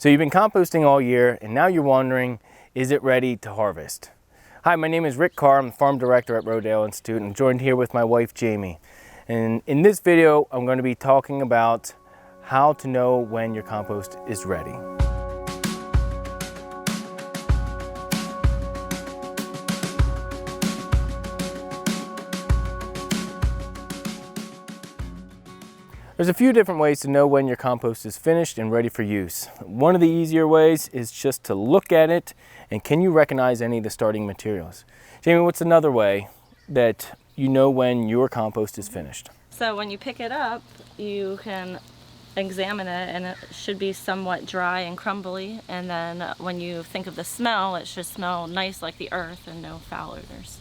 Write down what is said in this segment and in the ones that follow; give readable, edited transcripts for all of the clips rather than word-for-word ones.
So you've been composting all year and now you're wondering, is it ready to harvest? Hi, my name is Rick Carr. I'm the Farm Director at Rodale Institute and I'm joined here with my wife, Jamie. And in this video, I'm going to be talking about how to know when your compost is ready. There's a few different ways to know when your compost is finished and ready for use. One of the easier ways is just to look at it and can you recognize any of the starting materials? Jamie, what's another way that you know when your compost is finished? So when you pick it up, you can examine it and it should be somewhat dry and crumbly, and then when you think of the smell, it should smell nice like the earth and no foul odors.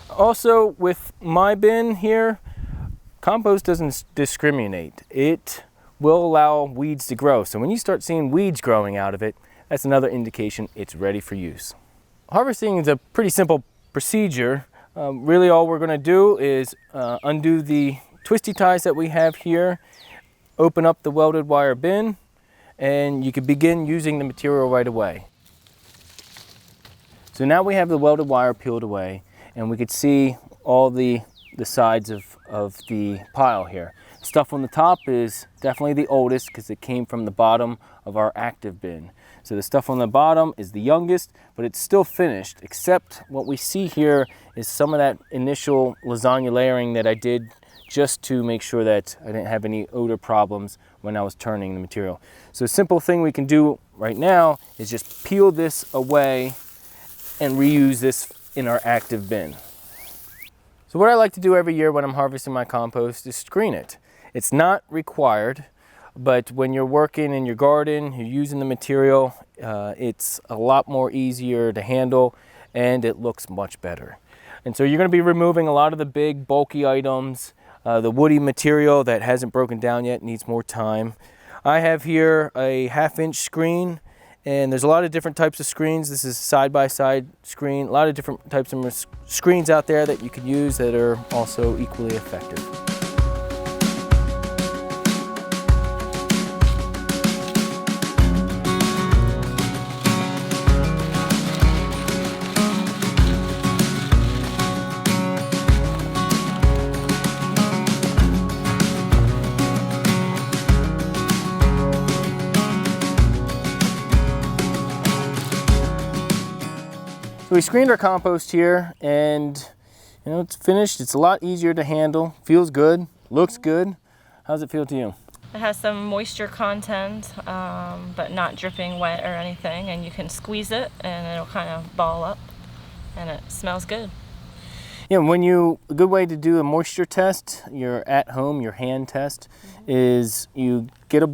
Also, with my bin here, compost doesn't discriminate. It will allow weeds to grow. So when you start seeing weeds growing out of it, that's another indication it's ready for use. Harvesting is a pretty simple procedure. Really all we're going to do is undo the twisty ties that we have here, open up the welded wire bin, and you can begin using the material right away. So now we have the welded wire peeled away and we could see all the sides of the pile here. Stuff on the top is definitely the oldest because it came from the bottom of our active bin. So the stuff on the bottom is the youngest, but it's still finished, except what we see here is some of that initial lasagna layering that I did just to make sure that I didn't have any odor problems when I was turning the material. So a simple thing we can do right now is just peel this away and reuse this in our active bin. So what I like to do every year when I'm harvesting my compost is screen it. It's not required, but when you're working in your garden, you're using the material, it's a lot more easier to handle and it looks much better. And so you're going to be removing a lot of the big bulky items, the woody material that hasn't broken down yet, needs more time. I have here a 1/2-inch screen. And there's a lot of different types of screens. This is a side-by-side screen. A lot of different types of screens out there that you can use that are also equally effective. So we screened our compost here and it's finished. It's a lot easier to handle, feels good, looks good. How's it feel to you? It has some moisture content, but not dripping wet or anything, and you can squeeze it and it'll kind of ball up and it smells good. Yeah, a good way to do a moisture test, your at home, your hand test, is you get a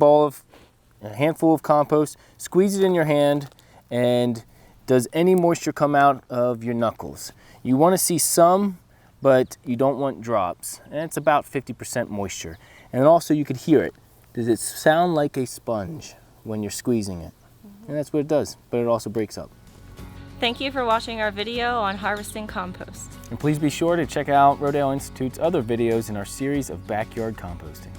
handful of compost, squeeze it in your hand, and does any moisture come out of your knuckles? You want to see some, but you don't want drops. And it's about 50% moisture. And also you could hear it. Does it sound like a sponge when you're squeezing it? And that's what it does, but it also breaks up. Thank you for watching our video on harvesting compost. And please be sure to check out Rodale Institute's other videos in our series of backyard composting.